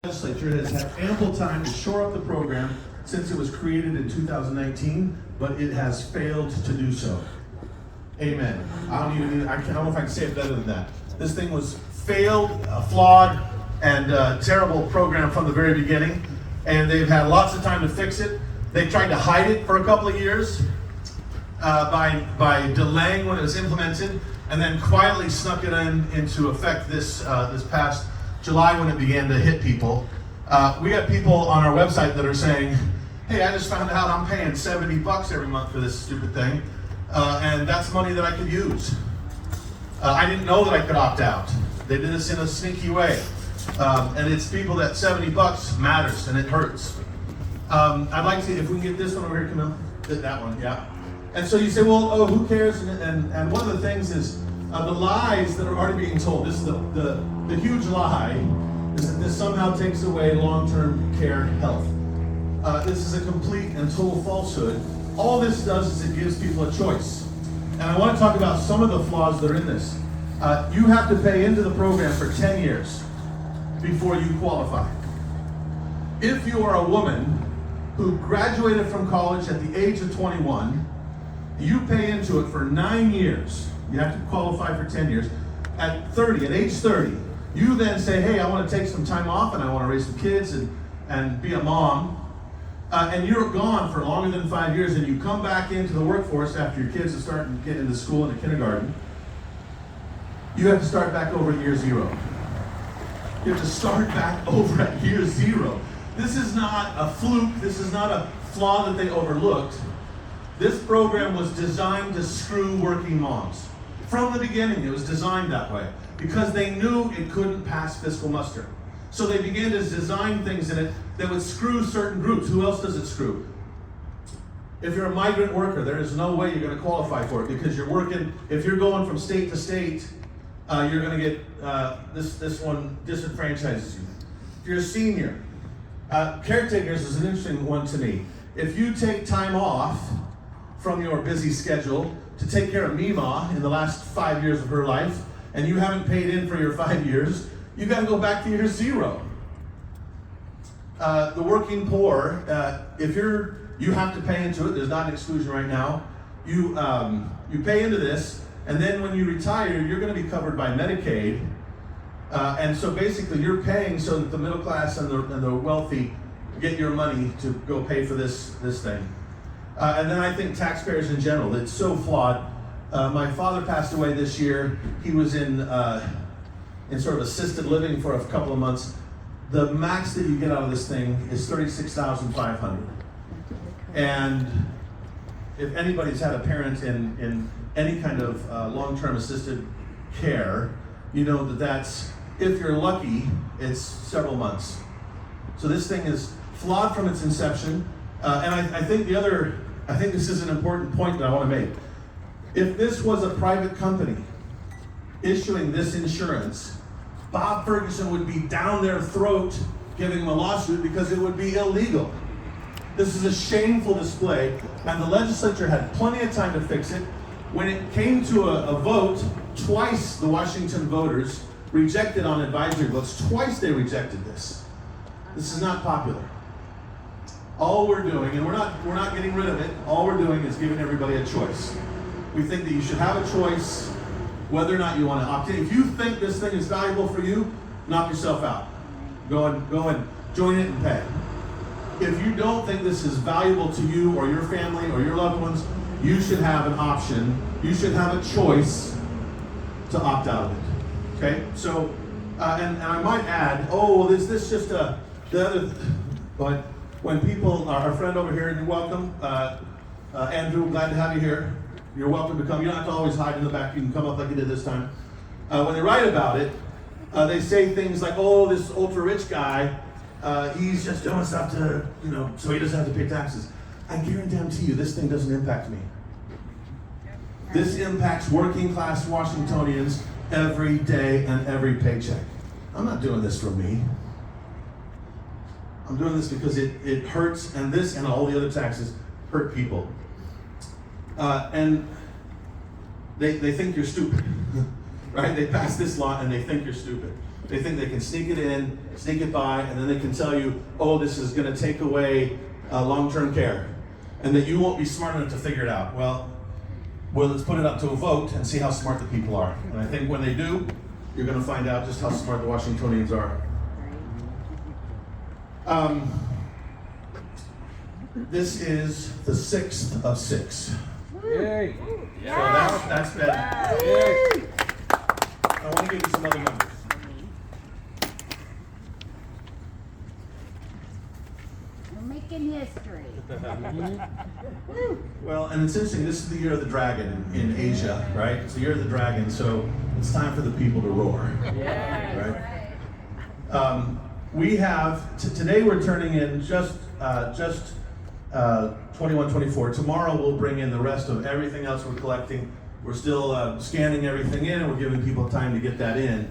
Legislature has had ample time to shore up the program since it was created in 2019, but it has failed to do so. Amen. I don't know if I can say it better than that. This thing was failed, flawed, and terrible program from the very beginning, and they've had lots of time to fix it. They tried to hide it for a couple of years by delaying when it was implemented, and then quietly snuck it into effect this past July when it began to hit people. We got people on our website that are saying, hey, I just found out I'm paying $70 every month for this stupid thing, and that's money that I could use. I didn't know that I could opt out. They did this in a sneaky way. And it's people that $70 matters and it hurts. I'd like to, if we can get this one over here, Camille, that one, yeah. And so you say, well, oh, who cares? And one of the things is the lies that are already being told. This is the huge lie is that this somehow takes away long-term care health. This is a complete and total falsehood. All this does is it gives people a choice. And I want to talk about some of the flaws that are in this. You have to pay into the program for 10 years before you qualify. If you are a woman who graduated from college at the age of 21, you pay into it for 9 years. You have to qualify for 10 years. At age 30, you then say, hey, I want to take some time off and I want to raise some kids and be a mom. And you're gone for longer than 5 years, and you come back into the workforce after your kids are starting to get into school and into kindergarten. You have to start back over at year zero. You have to start back over at year zero. This is not a fluke. This is not a flaw that they overlooked. This program was designed to screw working moms. From the beginning, it was designed that way because they knew it couldn't pass fiscal muster. So they began to design things in it that would screw certain groups. Who else does it screw? If you're a migrant worker, there is no way you're going to qualify for it because you're working, if you're going from state to state, you're going to get, this one disenfranchises you. If you're a senior, caretakers is an interesting one to me. If you take time off from your busy schedule to take care of Mima in the last 5 years of her life, and you haven't paid in for your 5 years, you got to go back to year zero. The working poor, you have to pay into it. There's not an exclusion right now. You pay into this, and then when you retire, you're going to be covered by Medicaid. And so basically, you're paying so that the middle class and the wealthy get your money to go pay for this thing. And then I think taxpayers in general, it's so flawed. My father passed away this year. He was in sort of assisted living for a couple of months. The max that you get out of this thing is $36,500. And if anybody's had a parent in any kind of long-term assisted care, you know that's, if you're lucky, it's several months. So this thing is flawed from its inception. And I think this is an important point that I want to make. If this was a private company issuing this insurance, Bob Ferguson would be down their throat giving them a lawsuit because it would be illegal. This is a shameful display, and the legislature had plenty of time to fix it. When it came to a vote, twice the Washington voters rejected on advisory votes. Twice they rejected this. This is not popular. All we're doing, and we're not getting rid of it, all we're doing is giving everybody a choice. We think that you should have a choice whether or not you want to opt in. If you think this thing is valuable for you, knock yourself out. Go and join it and pay. If you don't think this is valuable to you or your family or your loved ones, you should have an option. You should have a choice to opt out of it. Okay? So, and I might add, is this just the other, but when people, our friend over here, you're welcome. Andrew, glad to have you here. You're welcome to come. You don't have to always hide in the back. You can come up like you did this time. When they write about it, they say things like, this ultra-rich guy, he's just doing stuff to, so he doesn't have to pay taxes. I guarantee you this thing doesn't impact me. This impacts working class Washingtonians every day and every paycheck. I'm not doing this for me. I'm doing this because it hurts, and this and all the other taxes hurt people. And they think you're stupid, right? They pass this law and they think you're stupid. They think they can sneak it in, sneak it by, and then they can tell you, oh, this is going to take away long-term care, and that you won't be smart enough to figure it out. Well, let's put it up to a vote and see how smart the people are. And I think when they do, you're going to find out just how smart the Washingtonians are. This is the 6th of 6. Yay! So that's been. Yay. I want to give you some other numbers. We're making history. Well, and it's interesting, this is the year of the dragon in Asia, right? It's the year of the dragon, so it's time for the people to roar. Right? We have, today we're turning in just 21, 24. Tomorrow we'll bring in the rest of everything else we're collecting. We're still scanning everything in, and we're giving people time to get that in.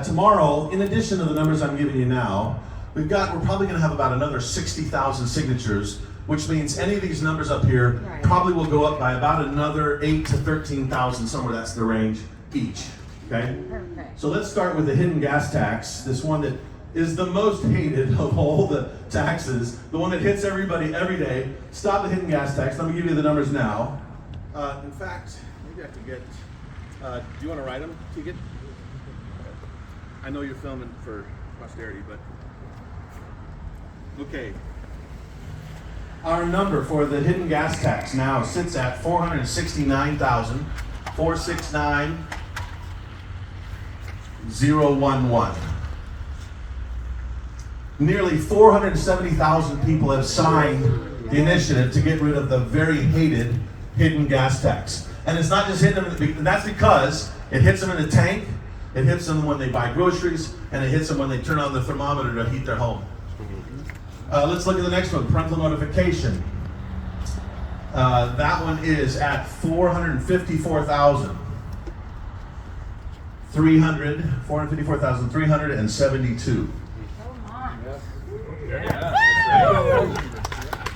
Tomorrow, in addition to the numbers I'm giving you now, we're probably going to have about another 60,000 signatures, which means any of these numbers up here probably will go up by about another 8 to 13,000, somewhere that's the range each. Okay? Perfect. So let's start with the hidden gas tax, this one that is the most hated of all the taxes, the one that hits everybody every day. Stop the hidden gas tax. Let me give you the numbers now. In fact, maybe I can get, do you want to write them, Tegan? I know you're filming for posterity, but, okay. Our number for the hidden gas tax now sits at $469,469,011. Nearly 470,000 people have signed the initiative to get rid of the very hated hidden gas tax. And it's not just hitting them, and that's because it hits them in the tank, it hits them when they buy groceries, and it hits them when they turn on the thermometer to heat their home. Let's look at the next one, parental notification. That one is at 454,372.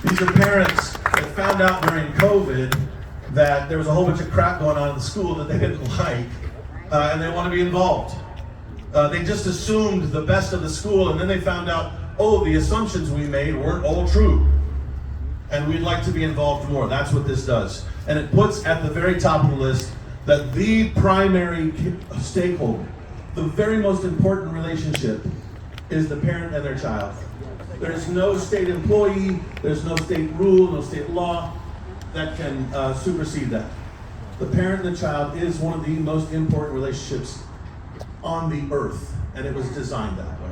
These are parents that found out during COVID that there was a whole bunch of crap going on in the school that they didn't like, and they want to be involved. They just assumed the best of the school, and then they found out, oh, the assumptions we made weren't all true, and we'd like to be involved more. That's what this does. And it puts at the very top of the list that the primary stakeholder, the very most important relationship, is the parent and their child. There's no state employee, there's no state rule, no state law that can supersede that. The parent and the child is one of the most important relationships on the earth, and it was designed that way.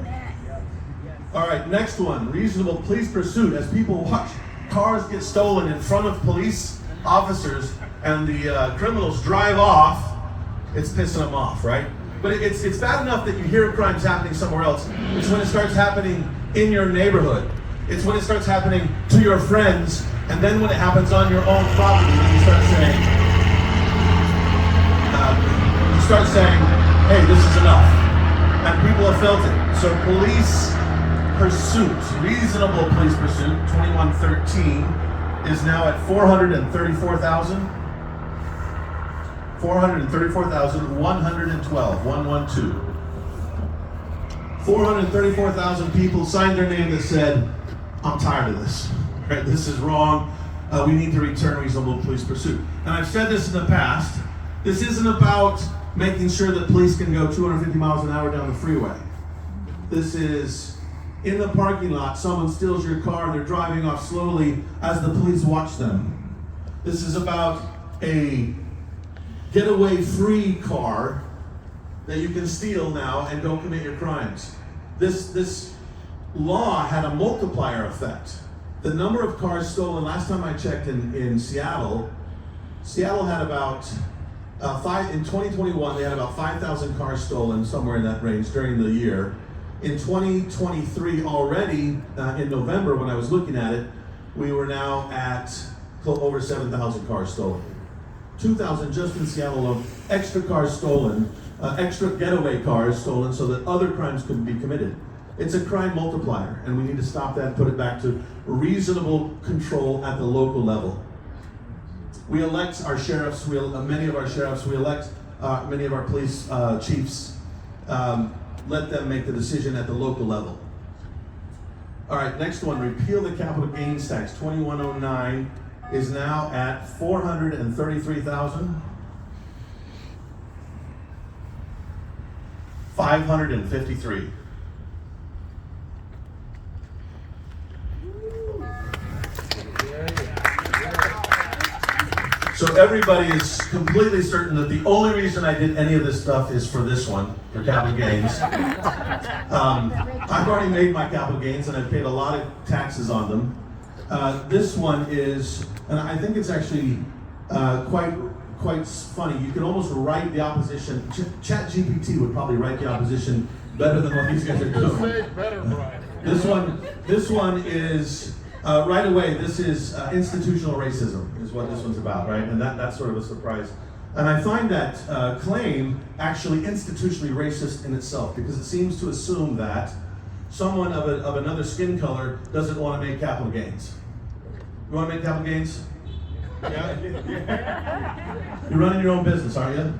All right, next one, reasonable police pursuit. As people watch cars get stolen in front of police officers and the criminals drive off, it's pissing them off, right? But it's bad enough that you hear crimes happening somewhere else. It's when it starts happening in your neighborhood. It's when it starts happening to your friends, and then when it happens on your own property, then you start saying, hey, this is enough. And people have felt it. So police pursuit, reasonable police pursuit, 2113, is now at 434,000. 434,112, 112. 434,000 people signed their name that said, I'm tired of this. Right? This is wrong. We need to return reasonable police pursuit. And I've said this in the past. This isn't about making sure that police can go 250 miles an hour down the freeway. This is in the parking lot, someone steals your car and they're driving off slowly as the police watch them. This is about a getaway free car that you can steal now and go commit your crimes. This law had a multiplier effect. The number of cars stolen, last time I checked in Seattle had about, in 2021, they had about 5,000 cars stolen, somewhere in that range during the year. In 2023 already, in November when I was looking at it, we were now at over 7,000 cars stolen. 2,000 just in Seattle alone, extra cars stolen, extra getaway cars stolen so that other crimes could be committed. It's a crime multiplier, and we need to stop that, put it back to reasonable control at the local level. We elect our sheriffs, many of our sheriffs, we elect many of our police chiefs. let them make the decision at the local level. All right, next one, repeal the capital gains tax. 2109 is now at 433,553. So everybody is completely certain that the only reason I did any of this stuff is for this one, for capital gains. I've already made my capital gains and I've paid a lot of taxes on them. This one is, and I think it's actually quite funny. You can almost write the opposition. ChatGPT would probably write the opposition better than what these guys are doing. This one is. Right away, this is institutional racism, is what this one's about, right? And that's sort of a surprise. And I find that claim actually institutionally racist in itself, because it seems to assume that someone of another skin color doesn't want to make capital gains. You want to make capital gains? Yeah? You're running your own business, aren't you?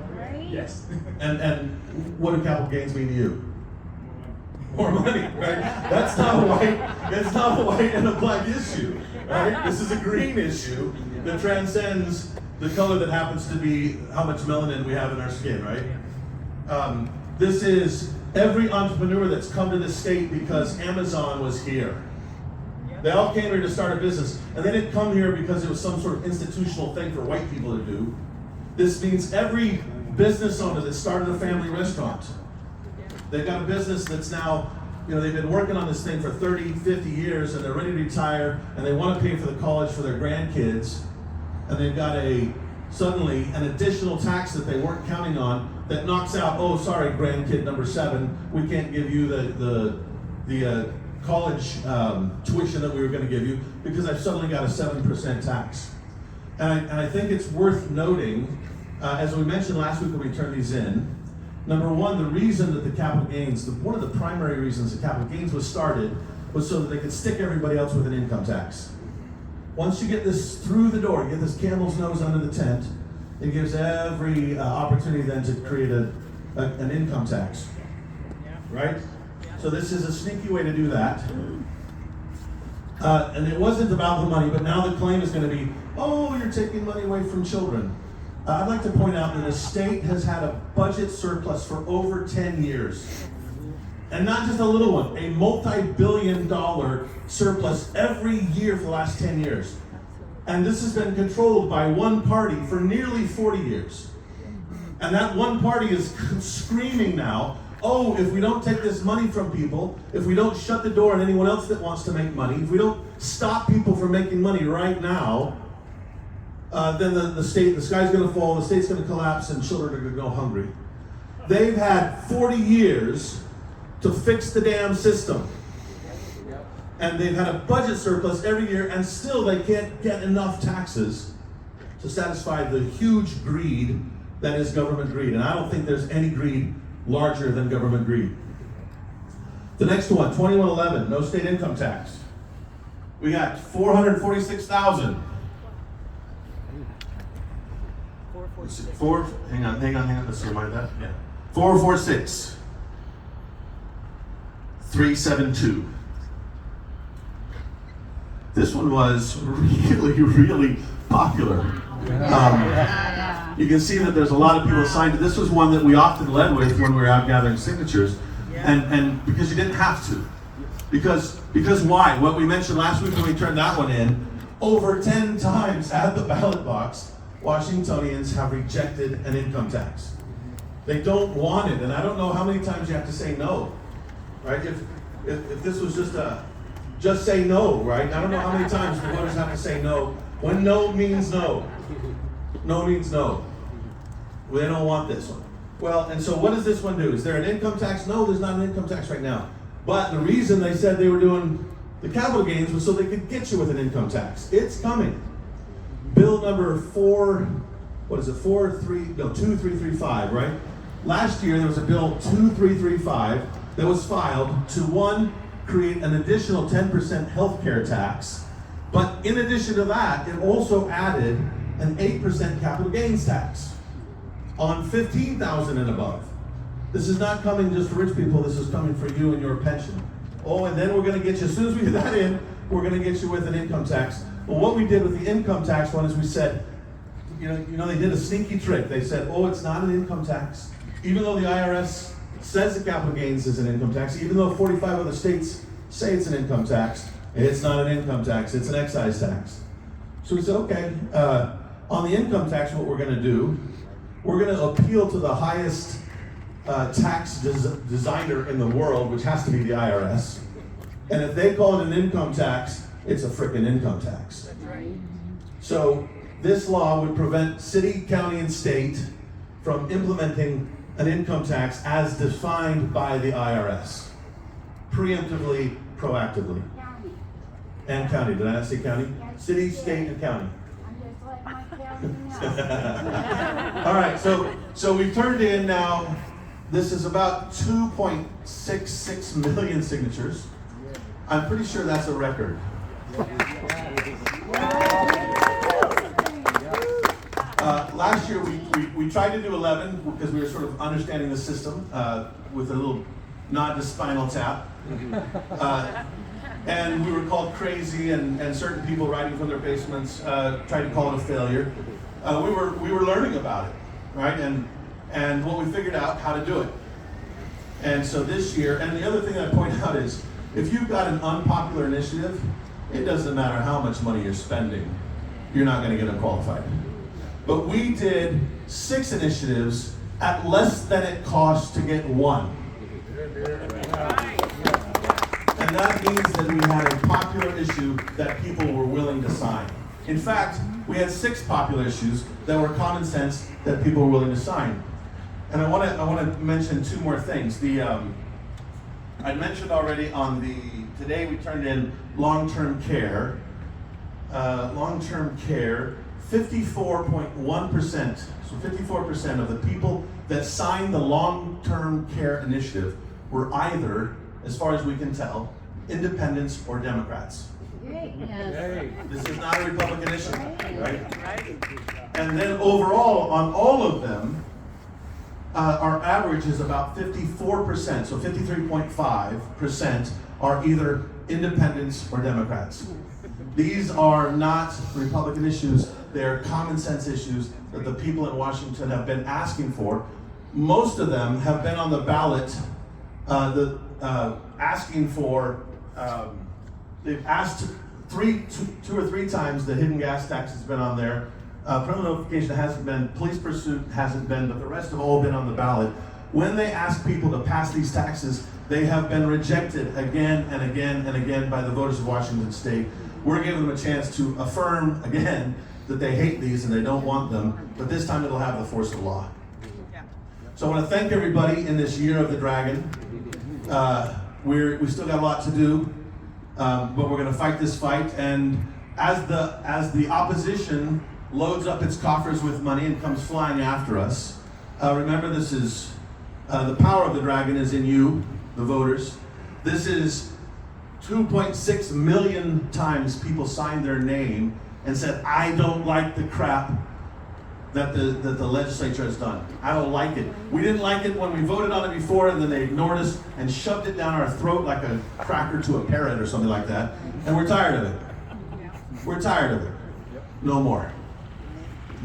Yes. And what do capital gains mean to you? More money, right? That's not a white, it's not a white and a black issue, right? This is a green issue that transcends the color that happens to be how much melanin we have in our skin, right? This is every entrepreneur that's come to this state because Amazon was here. They all came here to start a business, and they didn't come here because it was some sort of institutional thing for white people to do. This means every business owner that started a family restaurant. They've got a business that's now, they've been working on this thing for 30, 50 years, and they're ready to retire, and they want to pay for the college for their grandkids, and they've got suddenly an additional tax that they weren't counting on that knocks out, oh, sorry, grandkid number 7, we can't give you the college tuition that we were going to give you because I've suddenly got a 7% tax. And I think it's worth noting, as we mentioned last week when we turned these in, number one, the reason that the capital gains, one of the primary reasons the capital gains was started was so that they could stick everybody else with an income tax. Once you get this through the door, you get this camel's nose under the tent, it gives every opportunity then to create an income tax, right? So this is a sneaky way to do that. And it wasn't about the money, but now the claim is going to be, oh, you're taking money away from children. I'd like to point out that the state has had a budget surplus for over 10 years. And not just a little one, a multi-billion-dollar surplus every year for the last 10 years. And this has been controlled by one party for nearly 40 years. And that one party is screaming now, oh, if we don't take this money from people, if we don't shut the door on anyone else that wants to make money, if we don't stop people from making money right now, then the sky's going to fall, the state's going to collapse, and children are going to go hungry. They've had 40 years to fix the damn system. And they've had a budget surplus every year, and still they can't get enough taxes to satisfy the huge greed that is government greed. And I don't think there's any greed larger than government greed. The next one, 2111, no state income tax. We got 446,000. Hang on, let's remind that. Yeah. 446. 372. This one was really, really popular. You can see that there's a lot of people signed it. This was one that we often led with when we were out gathering signatures, and because you didn't have to. Because why? What we mentioned last week when we turned that one in, over 10 times at the ballot box, Washingtonians have rejected an income tax. They don't want it, and I don't know how many times you have to say no, right? If this was just say no, right? I don't know how many times the voters have to say no. When no means no. No means no. Well, they don't want this one. Well, and so what does this one do? Is there an income tax? No, there's not an income tax right now. But the reason they said they were doing the capital gains was so they could get you with an income tax. It's coming. Bill number 2335, right? Last year there was a bill 2335 that was filed to, one, create an additional 10% health care tax, but in addition to that, it also added an 8% capital gains tax on $15,000 and above. This is not coming just for rich people, this is coming for you and your pension. Oh, and then we're going to get you, as soon as we get that in, we're going to get you with an income tax. Well, what we did with the income tax one is we said, you know, they did a sneaky trick. They said, oh, it's not an income tax. Even though the IRS says that capital gains is an income tax, even though 45 other states say it's an income tax, it's not an income tax, it's an excise tax. So we said, okay, on the income tax, what we're going to do, we're going to appeal to the highest tax designer in the world, which has to be the IRS. And if they call it an income tax, it's a frickin' income tax. That's right. So this law would prevent city, county, and state from implementing an income tax as defined by the IRS. Preemptively, proactively. County. And county, did I not say county? Yes, City, you state, did. and county. I'm just letting my county know. All right, so we've turned in now, this is about 2.66 million signatures. I'm pretty sure that's a record. Last year we tried to do 11 because we were sort of understanding the system with a little nod to Spinal Tap. And we were called crazy, and certain people writing from their basements tried to call it a failure. We were learning about it, right? And what we figured out how to do it. And so this year, and the other thing I point out is, if you've got an unpopular initiative, it doesn't matter how much money you're spending, you're not going to get unqualified. But we did 6 initiatives at less than it cost to get one. And that means that we had a popular issue that people were willing to sign. In fact, we had 6 popular issues that were common sense that people were willing to sign. And I want to mention 2 more things. I mentioned already on today we turned in long-term care. Long-term care, 54.1%, so 54% of the people that signed the long-term care initiative were either, as far as we can tell, independents or Democrats. Great. This is not a Republican issue, right? And then overall, on all of them, our average is about 54%, so 53.5% are either independents or Democrats. These are not Republican issues, they're common sense issues that the people in Washington have been asking for. Most of them have been on the ballot, asking for, they've asked 2 or 3 times. The hidden gas tax has been on there. Criminal notification hasn't been, police pursuit hasn't been, but the rest have all been on the ballot. When they ask people to pass these taxes, they have been rejected again and again and again by the voters of Washington State. We're giving them a chance to affirm again that they hate these and they don't want them, but this time it'll have the force of law. So I want to thank everybody in this year of the dragon. We still got a lot to do, but we're going to fight this fight. And as the opposition loads up its coffers with money and comes flying after us, remember this is the power of the dragon is in you, the voters. This is 2.6 million times people signed their name and said, I don't like the crap that the legislature has done. I don't like it. We didn't like it when we voted on it before, and then they ignored us and shoved it down our throat like a cracker to a parrot or something like that. And we're tired of it. We're tired of it. No more.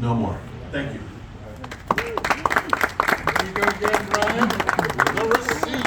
No more. Thank you. There you go again, Brian. No receipt.